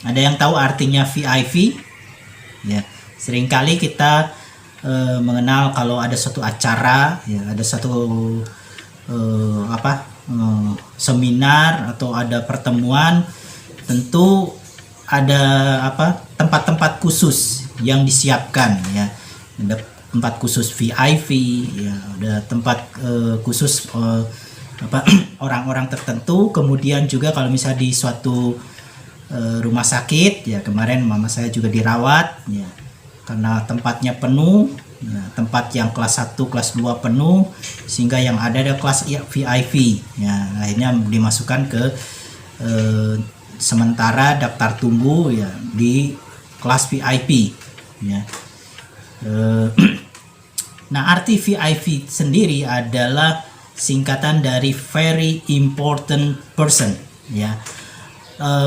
Ada yang tahu artinya VIP? Ya, seringkali kita mengenal kalau ada suatu acara, ya, ada satu seminar atau ada pertemuan, tentu ada tempat-tempat khusus yang disiapkan, ya. Ada tempat khusus VIP, ya, ada tempat khusus orang-orang tertentu. Kemudian juga kalau misalnya di suatu rumah sakit, ya, kemarin mama saya juga dirawat, ya, karena tempatnya penuh, ya, tempat yang kelas 1, kelas 2 penuh, sehingga yang ada kelas VIP, ya, akhirnya dimasukkan ke sementara daftar tunggu, ya, di kelas VIP, ya. Nah, arti VIP sendiri adalah singkatan dari very important person, ya,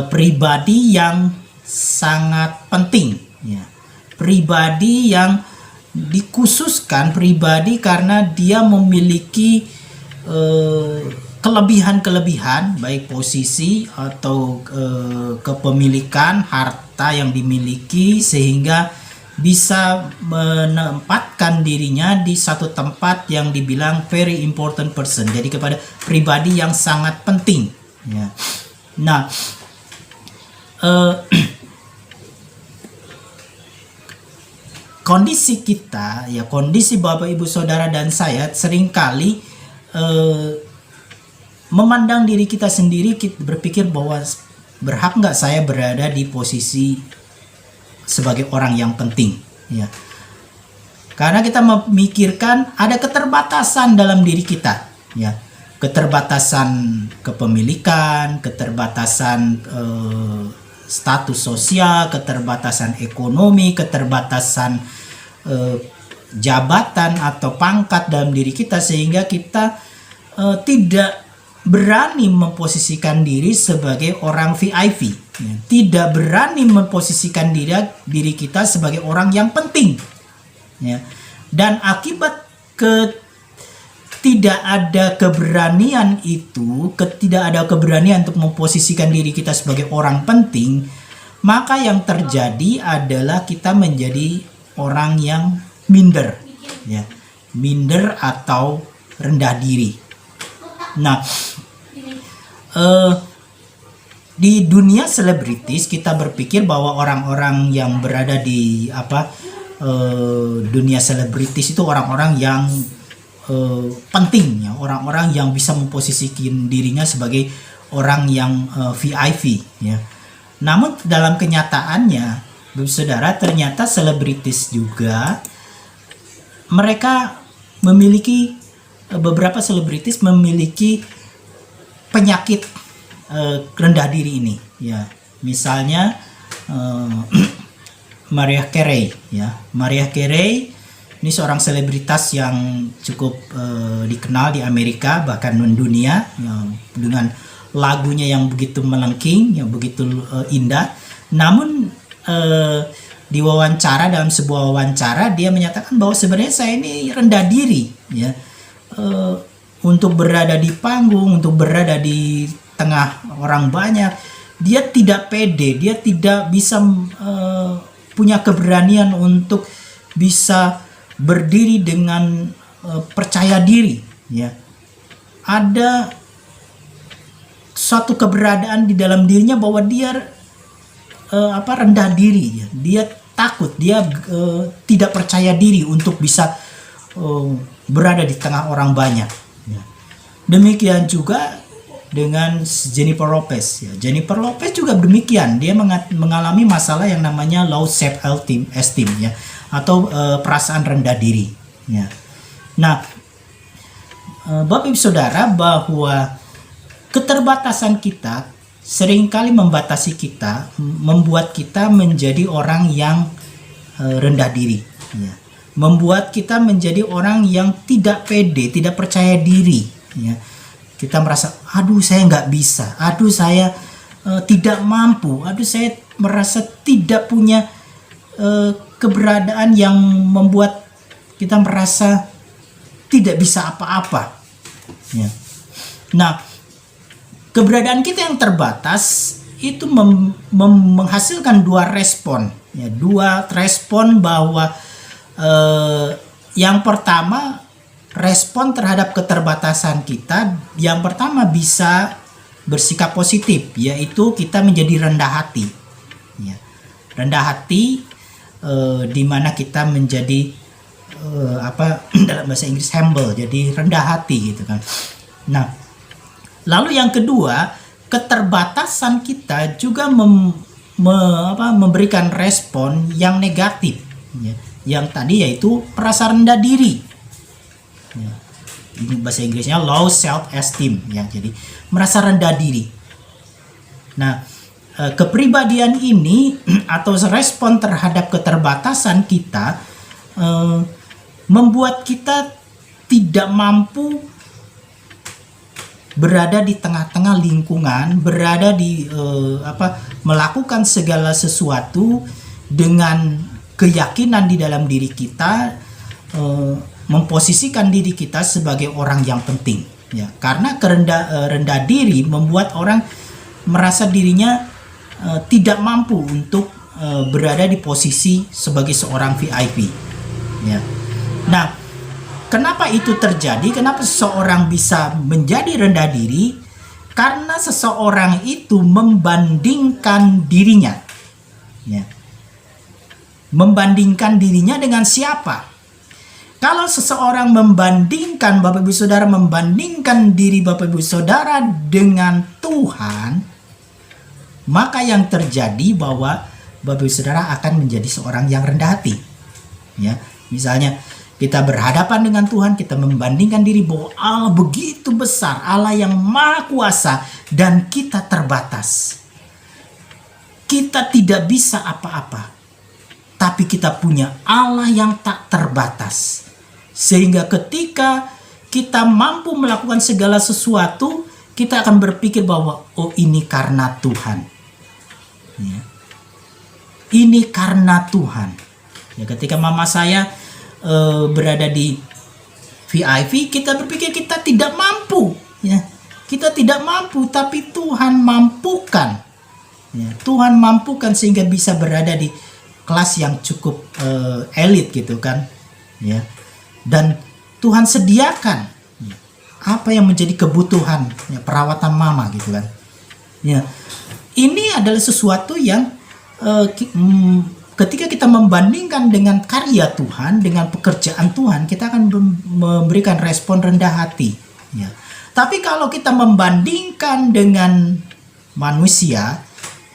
pribadi yang sangat penting, ya, pribadi yang dikhususkan, pribadi karena dia memiliki kelebihan-kelebihan, baik posisi atau kepemilikan harta yang dimiliki, sehingga bisa menempatkan dirinya di satu tempat yang dibilang very important person, jadi kepada pribadi yang sangat penting, ya. Nah, kondisi kita, ya, kondisi Bapak Ibu Saudara dan saya seringkali memandang diri kita sendiri, kita berpikir bahwa berhak nggak saya berada di posisi sebagai orang yang penting, ya. Karena kita memikirkan ada keterbatasan dalam diri kita, ya, keterbatasan kepemilikan, keterbatasan status sosial, keterbatasan ekonomi, keterbatasan jabatan atau pangkat dalam diri kita, sehingga kita tidak berani memposisikan diri sebagai orang VIP, ya. Tidak berani memposisikan diri kita sebagai orang yang penting, ya. Dan akibat tidak ada keberanian itu, tidak ada keberanian untuk memposisikan diri kita sebagai orang penting, maka yang terjadi adalah kita menjadi orang yang minder, ya, minder atau rendah diri. Nah, di dunia selebritis kita berpikir bahwa orang-orang yang berada di dunia selebritis itu orang-orang yang penting, ya, orang-orang yang bisa memposisikan dirinya sebagai orang yang VIP, ya. Namun dalam kenyataannya, saudara, ternyata selebritis juga mereka memiliki, beberapa selebritis memiliki penyakit rendah diri ini, ya. Misalnya Mariah Carey, ya. Mariah Carey ini seorang selebritas yang cukup dikenal di Amerika, bahkan mendunia, ya, dengan lagunya yang begitu melengking, yang begitu indah. Namun di wawancara, dalam sebuah wawancara, dia menyatakan bahwa sebenarnya saya ini rendah diri, ya, untuk berada di panggung, untuk berada di tengah orang banyak. Dia tidak pede, dia tidak bisa punya keberanian untuk bisa berdiri dengan percaya diri, ya. Ada suatu keberadaan di dalam dirinya bahwa dia rendah diri, ya. Dia takut, dia tidak percaya diri untuk bisa berada di tengah orang banyak, ya. Demikian juga dengan Jennifer Lopez, ya. Jennifer Lopez juga demikian, dia mengalami masalah yang namanya low self esteem, ya, atau perasaan rendah diri, ya. Nah, Bapak Ibu Saudara, bahwa keterbatasan kita seringkali membatasi kita, membuat kita menjadi orang yang rendah diri, ya. Membuat kita menjadi orang yang tidak pede, tidak percaya diri, ya. Kita merasa, aduh saya nggak bisa, aduh saya tidak mampu, aduh saya merasa tidak punya keberadaan yang membuat kita merasa tidak bisa apa-apa, ya. Nah, keberadaan kita yang terbatas itu menghasilkan dua respon, ya, dua respon bahwa yang pertama, respon terhadap keterbatasan kita, yang pertama bisa bersikap positif, yaitu kita menjadi rendah hati, ya. Rendah hati, di mana kita menjadi dalam bahasa Inggris humble, jadi rendah hati gitu kan. Nah, lalu yang kedua, keterbatasan kita juga memberikan respon yang negatif, ya. Yang tadi yaitu merasa rendah diri, ya. Ini bahasa Inggrisnya low self esteem, ya. Jadi merasa rendah diri. Nah, kepribadian ini atau respon terhadap keterbatasan kita membuat kita tidak mampu berada di tengah-tengah lingkungan, berada di melakukan segala sesuatu dengan keyakinan di dalam diri kita, memposisikan diri kita sebagai orang yang penting, ya. Karena rendah diri membuat orang merasa dirinya tidak mampu untuk berada di posisi sebagai seorang VIP, ya. Nah, kenapa itu terjadi? Kenapa seseorang bisa menjadi rendah diri? Karena seseorang itu membandingkan dirinya, ya. Membandingkan dirinya dengan siapa? Kalau seseorang membandingkan, Bapak Ibu Saudara, membandingkan diri Bapak Ibu Saudara dengan Tuhan, maka yang terjadi bahwa Bapak Ibu Saudara akan menjadi seorang yang rendah hati, ya. Misalnya kita berhadapan dengan Tuhan, kita membandingkan diri bahwa Allah begitu besar, Allah yang maha kuasa, dan kita terbatas. Kita tidak bisa apa-apa. Tapi kita punya Allah yang tak terbatas. Sehingga ketika kita mampu melakukan segala sesuatu, kita akan berpikir bahwa oh, ini karena Tuhan, ya. Ini karena Tuhan, ya. Ketika mama saya berada di VIP, kita berpikir kita tidak mampu, ya. Kita tidak mampu, tapi Tuhan mampukan, ya. Tuhan mampukan sehingga bisa berada di kelas yang cukup elit gitu kan, ya. Dan Tuhan sediakan, ya, apa yang menjadi kebutuhan, ya, perawatan mama gitu kan, ya. Ini adalah sesuatu yang ketika kita membandingkan dengan karya Tuhan, dengan pekerjaan Tuhan, kita akan memberikan respon rendah hati, ya. Tapi kalau kita membandingkan dengan manusia,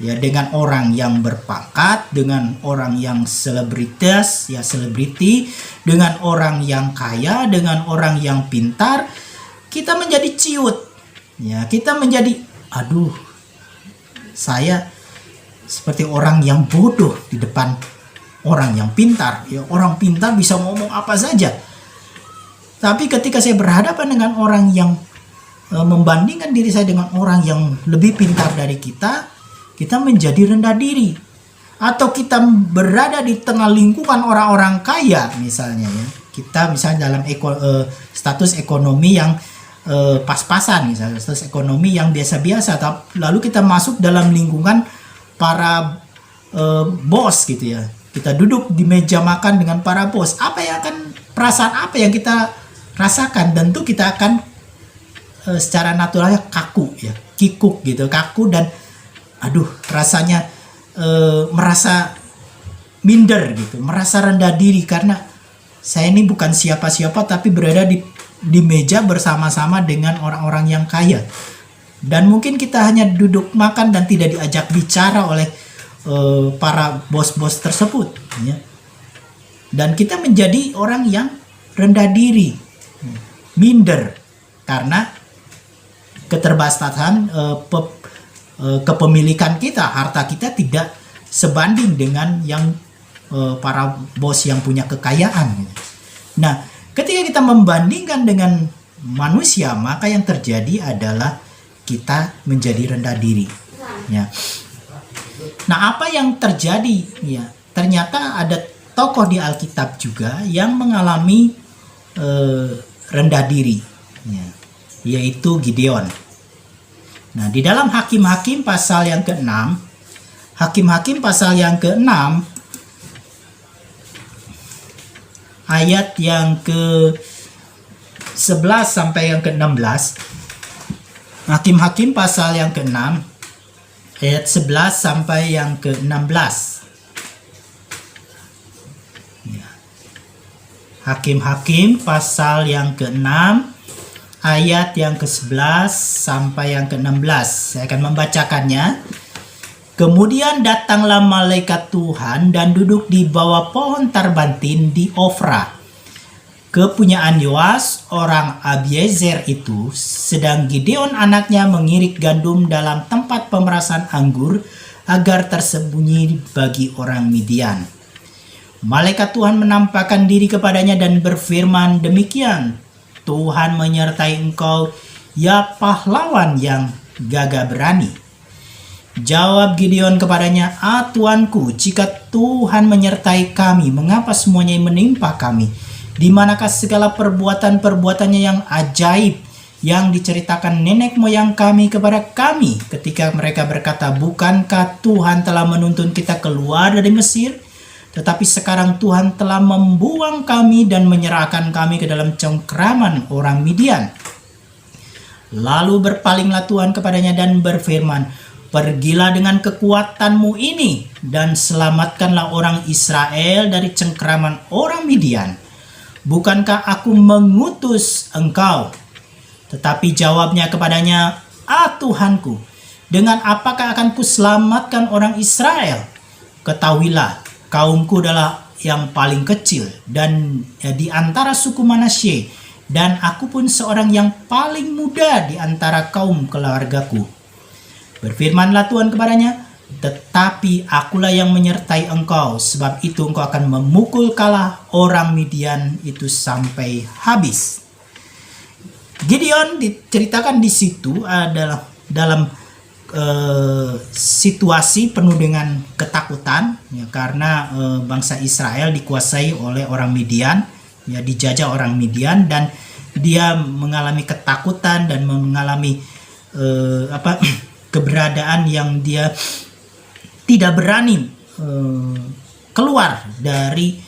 ya, dengan orang yang berpangkat, dengan orang yang selebritas, ya, selebriti, dengan orang yang kaya, dengan orang yang pintar, kita menjadi ciut, ya. Kita menjadi, aduh, saya seperti orang yang bodoh di depan orang yang pintar, ya. Orang pintar bisa ngomong apa saja. Tapi ketika saya berhadapan dengan orang yang membandingkan diri saya dengan orang yang lebih pintar dari kita menjadi rendah diri. Atau kita berada di tengah lingkungan orang-orang kaya misalnya, ya. Kita misalnya dalam status ekonomi yang pas-pasan, misalnya status ekonomi yang biasa-biasa, lalu kita masuk dalam lingkungan para bos gitu, ya. Kita duduk di meja makan dengan para bos. Perasaan apa yang kita rasakan? Tentu kita akan secara naturalnya kaku, ya, kikuk gitu, kaku, dan aduh, rasanya merasa minder gitu, merasa rendah diri karena saya ini bukan siapa-siapa tapi berada di meja bersama-sama dengan orang-orang yang kaya. Dan mungkin kita hanya duduk makan dan tidak diajak bicara oleh para bos-bos tersebut, ya. Dan kita menjadi orang yang rendah diri, minder, karena keterbatasan kepemilikan kita, harta kita tidak sebanding dengan yang para bos yang punya kekayaan. Nah, ketika kita membandingkan dengan manusia, maka yang terjadi adalah kita menjadi rendah diri, ya. Nah, apa yang terjadi, ya? Ternyata ada tokoh di Alkitab juga yang mengalami rendah diri, ya, yaitu Gideon. Nah, di dalam Hakim-Hakim pasal yang ke-6, Hakim-Hakim pasal yang ke-6 ayat yang ke-11 sampai yang ke-16. Hakim-Hakim pasal yang ke-6 ayat 11 sampai yang ke-16. Hakim-Hakim pasal yang ke-6 ayat yang ke-11 sampai yang ke-16. Saya akan membacakannya. Kemudian datanglah malaikat Tuhan dan duduk di bawah pohon tarbantin di Ofra, kepunyaan Yoas orang Abiezer itu, sedang Gideon anaknya mengirik gandum dalam tempat pemerasan anggur agar tersembunyi bagi orang Midian. Malaikat Tuhan menampakkan diri kepadanya dan berfirman demikian, Tuhan menyertai engkau, ya pahlawan yang gagah berani. Jawab Gideon kepadanya, Tuanku, jika Tuhan menyertai kami, mengapa semuanya menimpa kami? Di manakah segala perbuatan-perbuatannya yang ajaib yang diceritakan nenek moyang kami kepada kami ketika mereka berkata, bukankah Tuhan telah menuntun kita keluar dari Mesir? Tetapi sekarang Tuhan telah membuang kami dan menyerahkan kami ke dalam cengkraman orang Midian. Lalu berpalinglah Tuhan kepadanya dan berfirman, pergilah dengan kekuatanmu ini dan selamatkanlah orang Israel dari cengkraman orang Midian. Bukankah aku mengutus engkau? Tetapi jawabnya kepadanya, Tuhanku, dengan apakah akan kuselamatkan orang Israel? Ketahuilah, kaumku adalah yang paling kecil dan di antara suku Manasye, dan aku pun seorang yang paling muda di antara kaum keluargaku. Berfirmanlah Tuhan kepadanya, tetapi akulah yang menyertai engkau, sebab itu engkau akan memukul kalah orang Midian itu sampai habis. Gideon diceritakan di situ adalah dalam situasi penuh dengan ketakutan, ya, karena bangsa Israel dikuasai oleh orang Midian, ya, dijajah orang Midian, dan dia mengalami ketakutan dan mengalami keberadaan yang dia tidak berani keluar dari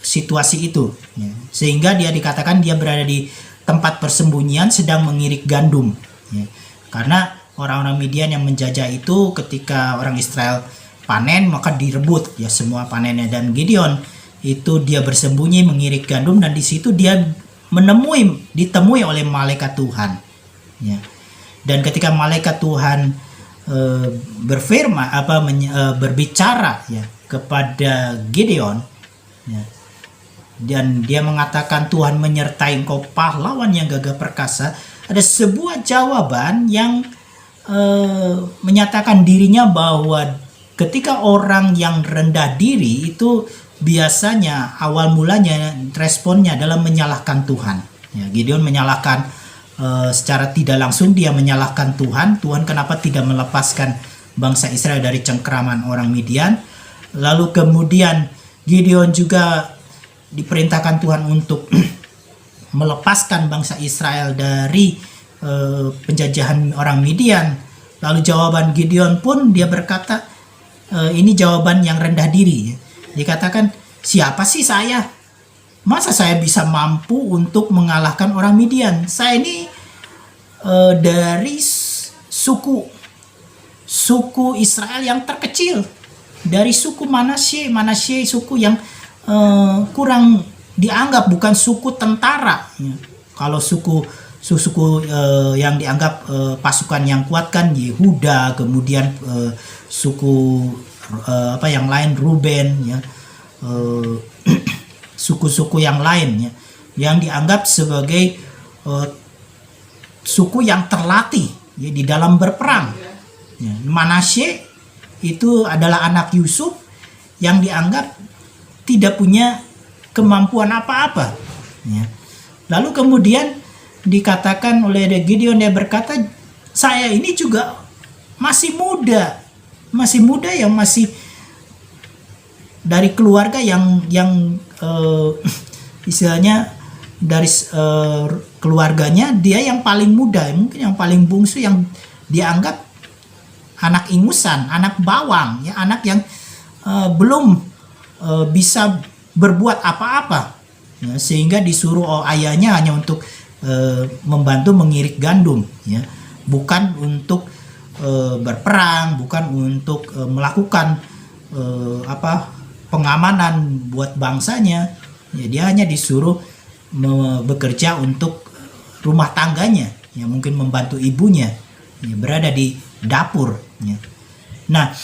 situasi itu, ya. Sehingga dia dikatakan dia berada di tempat persembunyian sedang mengirik gandum, ya. Karena orang-orang Midian yang menjajah itu ketika orang Israel panen maka direbut, ya, semua panennya, dan Gideon itu dia bersembunyi mengirik gandum, dan di situ dia ditemui oleh malaikat Tuhan, ya. Dan ketika malaikat Tuhan berbicara, ya, kepada Gideon, ya, dan dia mengatakan Tuhan menyertai engkau pahlawan yang gagah perkasa, ada sebuah jawaban yang menyatakan dirinya bahwa ketika orang yang rendah diri itu biasanya awal mulanya responnya adalah menyalahkan Tuhan, ya. Gideon menyalahkan secara tidak langsung, dia menyalahkan Tuhan. Tuhan kenapa tidak melepaskan bangsa Israel dari cengkraman orang Midian? Lalu kemudian Gideon juga diperintahkan Tuhan untuk melepaskan bangsa Israel dari penjajahan orang Midian. Lalu jawaban Gideon pun dia berkata, ini jawaban yang rendah diri. Dikatakan, siapa sih saya? Masa saya bisa mampu untuk mengalahkan orang Midian? Saya ini dari suku Israel yang terkecil, dari suku Manasye, suku yang kurang dianggap, bukan suku tentara. Kalau suku yang dianggap pasukan yang kuat kan Yehuda, kemudian suku yang lain Ruben, ya, suku-suku yang lain, ya, yang dianggap sebagai suku yang terlatih, ya, di dalam berperang. Ya, Manasye itu adalah anak Yusuf yang dianggap tidak punya kemampuan apa-apa, ya. Lalu kemudian dikatakan oleh Gideon, dia berkata, saya ini juga masih muda yang masih dari keluarga yang istilahnya keluarganya dia yang paling muda, mungkin yang paling bungsu, yang dianggap anak ingusan, anak bawang, ya, anak yang belum bisa berbuat apa-apa, ya, sehingga disuruh ayahnya hanya untuk membantu mengirik gandum, ya, bukan untuk berperang, bukan untuk melakukan pengamanan buat bangsanya. Ya, dia hanya disuruh bekerja untuk rumah tangganya, ya, mungkin membantu ibunya, ya, berada di dapur, ya. Nah,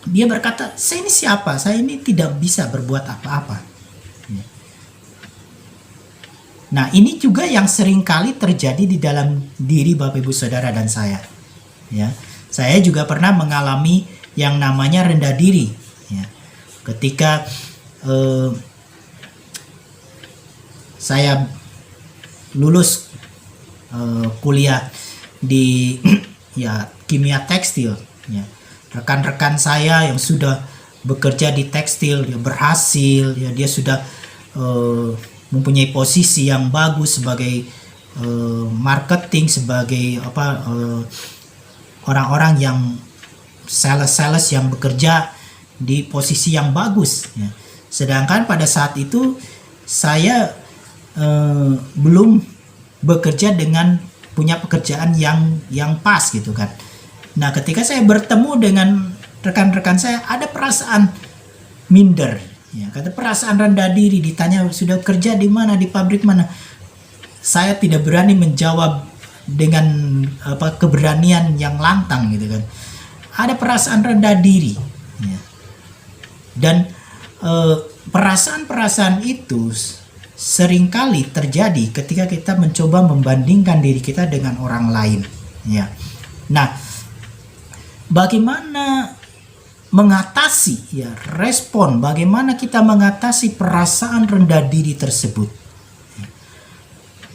dia berkata, saya ini siapa? Saya ini tidak bisa berbuat apa-apa, ya. Nah, ini juga yang seringkali terjadi di dalam diri Bapak Ibu Saudara dan saya, ya. Saya juga pernah mengalami yang namanya rendah diri, ya. Ketika saya lulus kuliah di ya kimia tekstil, ya, rekan-rekan saya yang sudah bekerja di tekstil, ya, berhasil, ya, dia sudah mempunyai posisi yang bagus sebagai marketing, sebagai orang-orang yang sales yang bekerja di posisi yang bagus, ya. Sedangkan pada saat itu saya belum bekerja dengan punya pekerjaan yang pas, gitu kan. Nah, ketika saya bertemu dengan rekan-rekan saya, ada perasaan minder, ya, kata perasaan rendah diri. Ditanya sudah kerja di mana, di pabrik mana, saya tidak berani menjawab dengan keberanian yang lantang, gitu kan. Ada perasaan rendah diri, ya. Dan perasaan-perasaan itu seringkali terjadi ketika kita mencoba membandingkan diri kita dengan orang lain, ya. Nah, bagaimana mengatasi, ya, respon, bagaimana kita mengatasi perasaan rendah diri tersebut?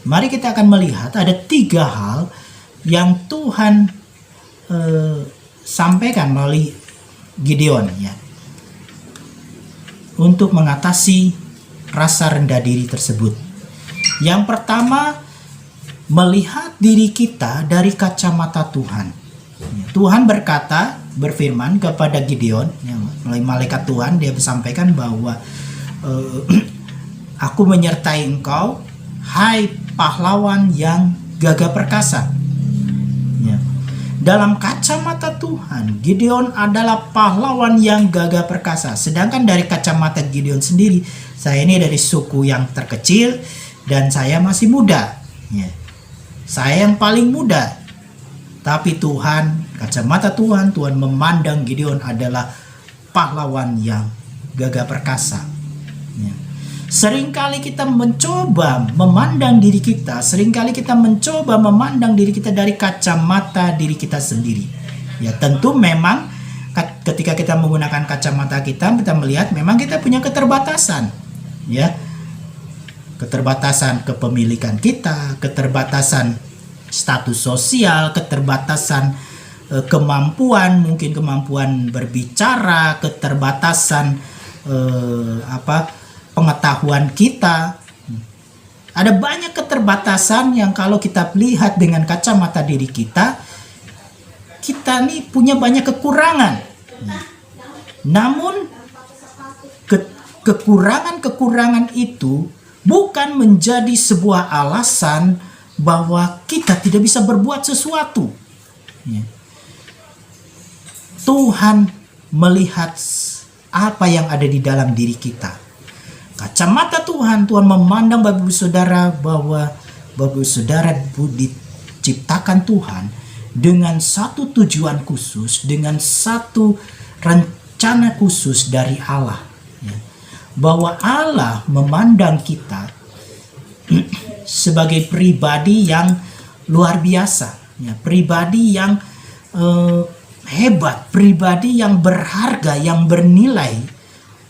Mari kita akan melihat ada 3 hal yang Tuhan sampaikan melalui Gideon, ya, untuk mengatasi rasa rendah diri tersebut. Yang pertama, melihat diri kita dari kacamata Tuhan. Tuhan berfirman kepada Gideon, ya, melalui malaikat Tuhan, dia sampaikan bahwa aku menyertai engkau, hai pahlawan yang gagah perkasa. Ya. Dalam kacamata Tuhan, Gideon adalah pahlawan yang gagah perkasa. Sedangkan dari kacamata Gideon sendiri, saya ini dari suku yang terkecil dan saya masih muda, ya. Saya yang paling muda. Tapi Tuhan, kacamata Tuhan memandang Gideon adalah pahlawan yang gagah perkasa, ya. Seringkali kita mencoba memandang diri kita, dari kacamata diri kita sendiri. Ya, tentu memang ketika kita menggunakan kacamata kita melihat memang kita punya keterbatasan, ya. Keterbatasan kepemilikan kita, keterbatasan status sosial, keterbatasan kemampuan, mungkin kemampuan berbicara, keterbatasan pengetahuan kita. Ada banyak keterbatasan yang kalau kita lihat dengan kacamata diri kita nih punya banyak kekurangan. Namun kekurangan-kekurangan itu bukan menjadi sebuah alasan bahwa kita tidak bisa berbuat sesuatu. Tuhan melihat apa yang ada di dalam diri kita. Kacamata Tuhan memandang Bapak Ibu Saudara bahwa Bapak Ibu Saudara diciptakan Tuhan dengan satu tujuan khusus, dengan satu rencana khusus dari Allah, ya. Bahwa Allah memandang kita sebagai pribadi yang luar biasa, ya, pribadi yang hebat, pribadi yang berharga, yang bernilai.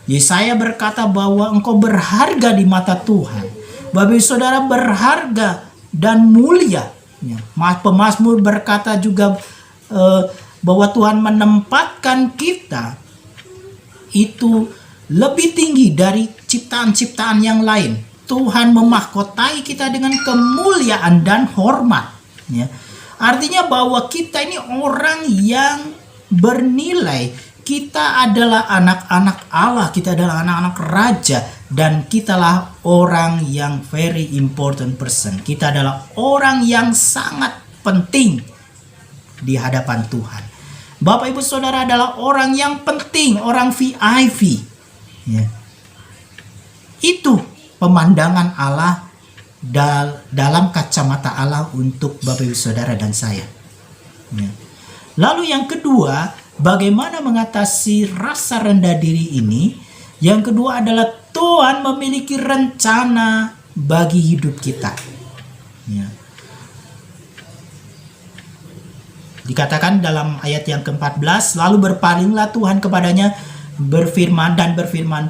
Yesaya berkata bahwa engkau berharga di mata Tuhan. Bapak Ibu Saudara berharga dan mulia. Ya. Pemazmur berkata juga bahwa Tuhan menempatkan kita itu lebih tinggi dari ciptaan-ciptaan yang lain. Tuhan memahkotai kita dengan kemuliaan dan hormat. Ya. Artinya bahwa kita ini orang yang bernilai. Kita adalah anak-anak Allah, kita adalah anak-anak raja, dan kitalah orang yang very important person. Kita adalah orang yang sangat penting di hadapan Tuhan. Bapak Ibu Saudara adalah orang yang penting, orang VIP. Ya. Itu pemandangan Allah dalam kacamata Allah untuk Bapak Ibu Saudara dan saya. Ya. Lalu yang kedua, bagaimana mengatasi rasa rendah diri ini? Yang kedua adalah Tuhan memiliki rencana bagi hidup kita. Ya. Dikatakan dalam ayat yang ke-14, lalu berpalinglah Tuhan kepadanya berfirman,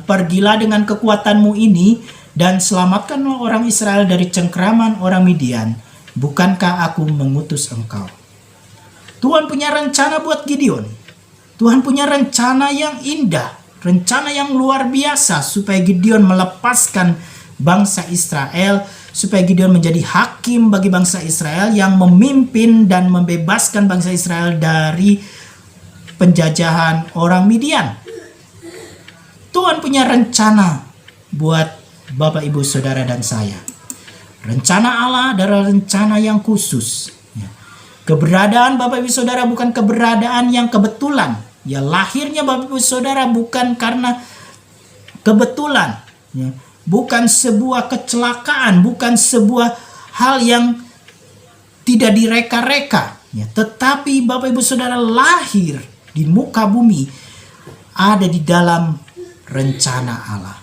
pergilah dengan kekuatanmu ini dan selamatkanlah orang Israel dari cengkraman orang Midian. Bukankah aku mengutus engkau? Tuhan punya rencana buat Gideon. Tuhan punya rencana yang indah, rencana yang luar biasa supaya Gideon melepaskan bangsa Israel, supaya Gideon menjadi hakim bagi bangsa Israel yang memimpin dan membebaskan bangsa Israel dari penjajahan orang Midian. Tuhan punya rencana buat Bapak Ibu Saudara dan saya. Rencana Allah adalah rencana yang khusus. Keberadaan Bapak Ibu Saudara bukan keberadaan yang kebetulan. Ya, lahirnya Bapak Ibu Saudara bukan karena kebetulan. Ya, bukan sebuah kecelakaan, bukan sebuah hal yang tidak direka-reka. Ya, tetapi Bapak Ibu Saudara lahir di muka bumi ada di dalam rencana Allah.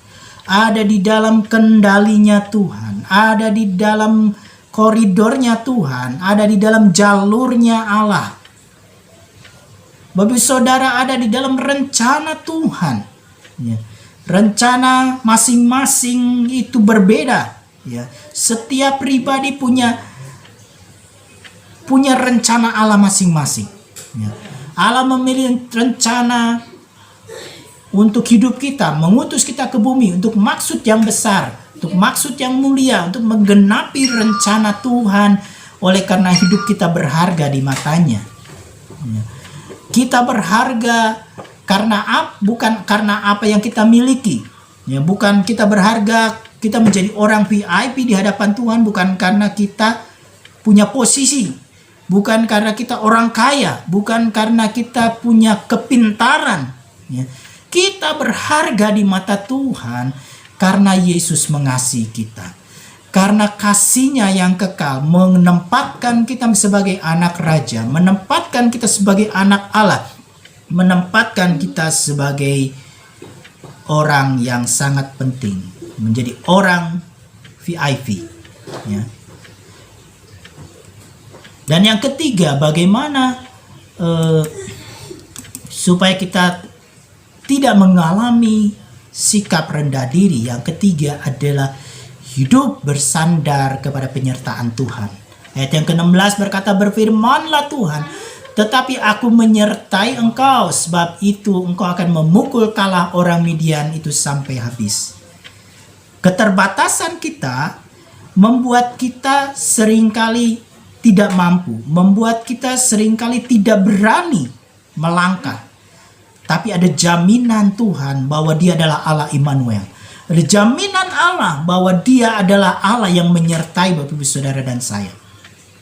Ada di dalam kendalinya Tuhan. Ada di dalam koridornya Tuhan, ada di dalam jalurnya Allah. Bapak Saudara ada di dalam rencana Tuhan. Ya. Rencana masing-masing itu berbeda. Ya. Setiap pribadi punya rencana Allah masing-masing. Ya. Allah memilih rencana untuk hidup kita, mengutus kita ke bumi untuk maksud yang besar, untuk maksud yang mulia, untuk menggenapi rencana Tuhan. Oleh karena hidup kita berharga di matanya. Kita berharga bukan karena apa yang kita miliki. Ya, bukan kita berharga, kita menjadi orang VIP di hadapan Tuhan bukan karena kita punya posisi, bukan karena kita orang kaya, bukan karena kita punya kepintaran. Ya. Kita berharga di mata Tuhan karena Yesus mengasihi kita. Karena kasih-Nya yang kekal menempatkan kita sebagai anak raja, menempatkan kita sebagai anak Allah, menempatkan kita sebagai orang yang sangat penting, menjadi orang VIP. Ya. Dan yang ketiga, bagaimana supaya kita tidak mengalami sikap rendah diri. Yang ketiga adalah hidup bersandar kepada penyertaan Tuhan. Ayat yang ke-16 berkata, berfirmanlah Tuhan, tetapi aku menyertai engkau, sebab itu engkau akan memukul kalah orang Midian itu sampai habis. Keterbatasan kita membuat kita seringkali tidak mampu, membuat kita seringkali tidak berani melangkah. Tapi ada jaminan Tuhan bahwa Dia adalah Allah Immanuel. Ada jaminan Allah bahwa Dia adalah Allah yang menyertai Bapak Ibu Saudara dan saya.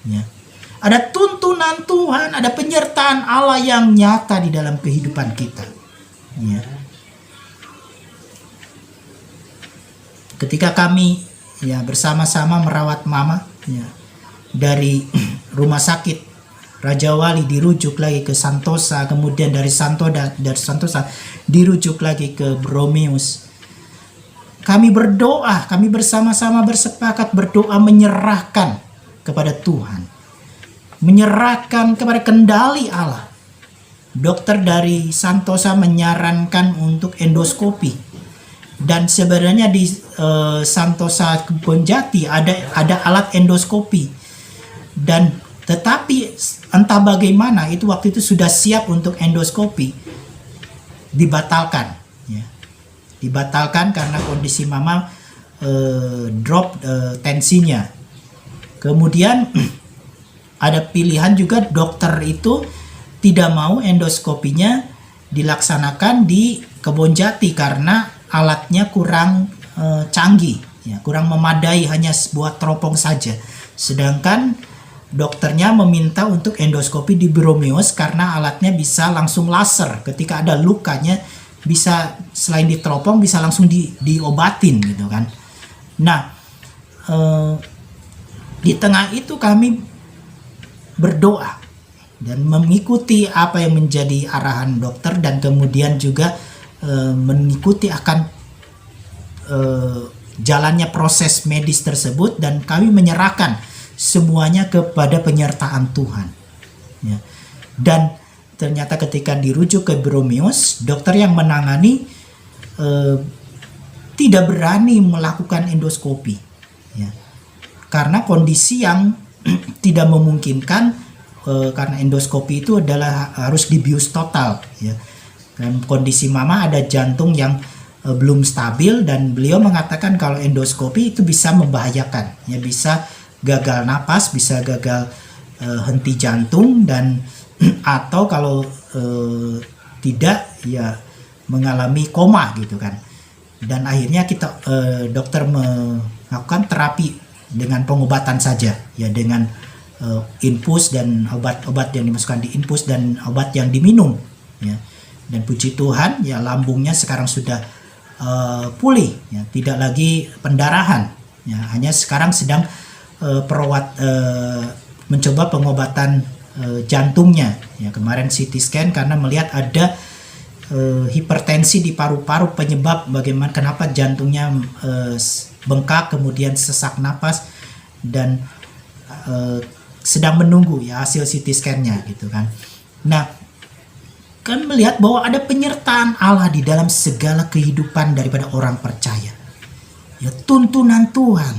Ya. Ada tuntunan Tuhan, ada penyertaan Allah yang nyata di dalam kehidupan kita. Ya. Ketika kami bersama-sama merawat mama dari rumah sakit Raja Wali dirujuk lagi ke Santosa, kemudian dari Santosa dirujuk lagi ke Bromeus. Kami berdoa, kami bersama-sama bersepakat berdoa menyerahkan kepada Tuhan. Menyerahkan kepada kendali Allah. Dokter dari Santosa menyarankan untuk endoskopi. Dan sebenarnya di Santosa Kebonjati ada alat endoskopi. Tetapi entah bagaimana itu waktu itu sudah siap untuk endoskopi, dibatalkan. Ya. Dibatalkan karena kondisi mama drop tensinya. Kemudian ada pilihan juga, dokter itu tidak mau endoskopinya dilaksanakan di Kebonjati karena alatnya kurang canggih, ya, kurang memadai, hanya sebuah teropong saja. Sedangkan dokternya meminta untuk endoskopi di Bromeus karena alatnya bisa langsung laser. Ketika ada lukanya bisa selain diteropong bisa langsung diobatin gitu kan. Nah, di tengah itu kami berdoa dan mengikuti apa yang menjadi arahan dokter, dan kemudian juga mengikuti akan jalannya proses medis tersebut, dan kami menyerahkan semuanya kepada penyertaan Tuhan, ya. Dan ternyata ketika dirujuk ke Bromeus, dokter yang menangani tidak berani melakukan endoskopi, ya, karena kondisi yang tidak memungkinkan, karena endoskopi itu adalah harus dibius total, ya. Dan kondisi mama ada jantung yang belum stabil, dan beliau mengatakan kalau endoskopi itu bisa membahayakan, ya, bisa gagal napas, bisa gagal henti jantung, dan atau kalau tidak ya mengalami koma gitu kan. Dan akhirnya kita dokter melakukan terapi dengan pengobatan saja, ya, dengan infus dan obat-obat yang dimasukkan di infus dan obat yang diminum, ya. Dan puji Tuhan, ya, lambungnya sekarang sudah pulih, ya, tidak lagi pendarahan, ya, hanya sekarang sedang perawat mencoba pengobatan jantungnya, ya. Kemarin CT scan karena melihat ada hipertensi di paru-paru, penyebab bagaimana kenapa jantungnya bengkak, kemudian sesak napas, dan sedang menunggu, ya, hasil CT scan-nya gitu kan. Nah, kan melihat bahwa ada penyertaan Allah di dalam segala kehidupan daripada orang percaya, ya, tuntunan Tuhan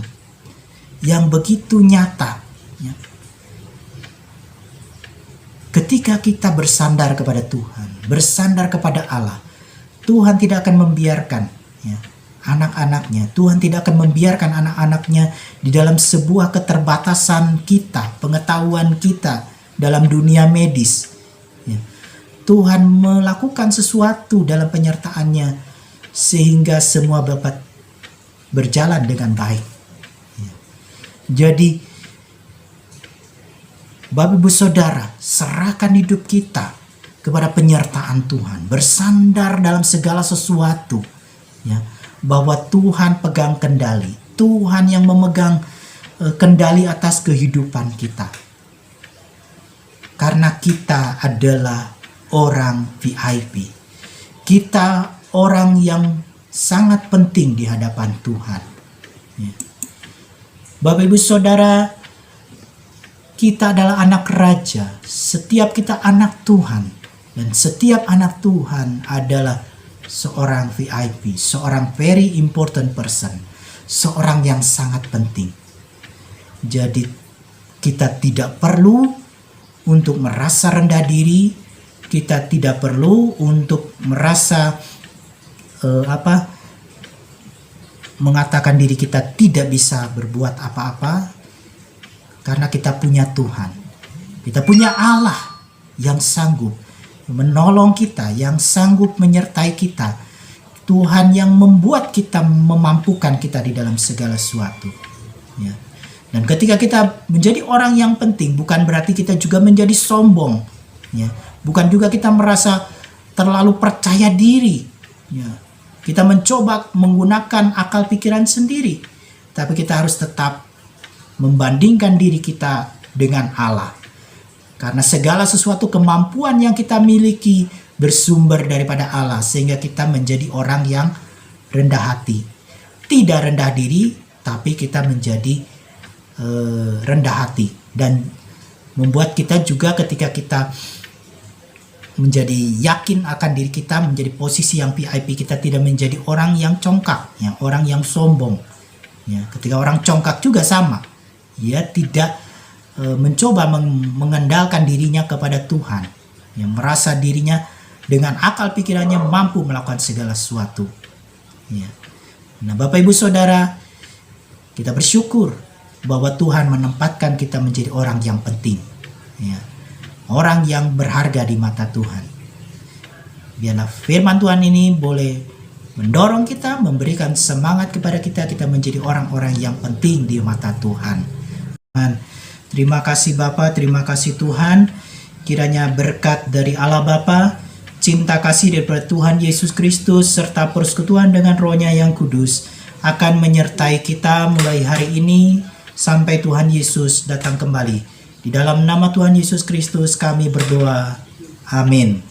yang begitu nyata, ya. Ketika kita bersandar kepada Tuhan, bersandar kepada Allah, Tuhan tidak akan membiarkan, ya, anak-anaknya, Tuhan tidak akan membiarkan anak-anaknya di dalam sebuah keterbatasan kita, pengetahuan kita dalam dunia medis, ya. Tuhan melakukan sesuatu dalam penyertaannya sehingga semua dapat berjalan dengan baik, ya. Jadi Bapak Ibu Saudara, serahkan hidup kita kepada penyertaan Tuhan, bersandar dalam segala sesuatu, ya, bahwa Tuhan pegang kendali, Tuhan yang memegang kendali atas kehidupan kita. Karena kita adalah orang VIP. Kita orang yang sangat penting di hadapan Tuhan, ya. Bapak Ibu Saudara, kita adalah anak raja. Setiap kita anak Tuhan, dan setiap anak Tuhan adalah seorang VIP, seorang very important person, seorang yang sangat penting. Jadi kita tidak perlu untuk merasa rendah diri. Kita tidak perlu untuk merasa mengatakan diri kita tidak bisa berbuat apa-apa, karena kita punya Tuhan. Kita punya Allah yang sanggup menolong kita, yang sanggup menyertai kita. Tuhan yang membuat kita, memampukan kita di dalam segala sesuatu, ya. Dan ketika kita menjadi orang yang penting, bukan berarti kita juga menjadi sombong, ya. Bukan juga kita merasa terlalu percaya diri, ya. Kita mencoba menggunakan akal pikiran sendiri, tapi kita harus tetap membandingkan diri kita dengan Allah. Karena segala sesuatu kemampuan yang kita miliki bersumber daripada Allah, sehingga kita menjadi orang yang rendah hati. Tidak rendah diri, tapi kita menjadi rendah hati. Dan membuat kita juga ketika kita menjadi yakin akan diri kita, menjadi posisi yang VIP, kita tidak menjadi orang yang congkak, ya, orang yang sombong, ya. Ketika orang congkak juga sama, dia tidak mencoba mengendalikan dirinya kepada Tuhan, yang merasa dirinya dengan akal pikirannya mampu melakukan segala sesuatu, ya. Nah, Bapak Ibu Saudara, Kita bersyukur bahwa Tuhan menempatkan kita menjadi orang yang penting, ya, orang yang berharga di mata Tuhan. Biarlah firman Tuhan ini boleh mendorong kita, memberikan semangat kepada kita menjadi orang-orang yang penting di mata Tuhan. Terima kasih Bapa, terima kasih Tuhan. Kiranya berkat dari Allah Bapa, cinta kasih daripada Tuhan Yesus Kristus, serta persekutuan dengan Roh-Nya yang kudus akan menyertai kita mulai hari ini sampai Tuhan Yesus datang kembali. Di dalam nama Tuhan Yesus Kristus kami berdoa. Amin.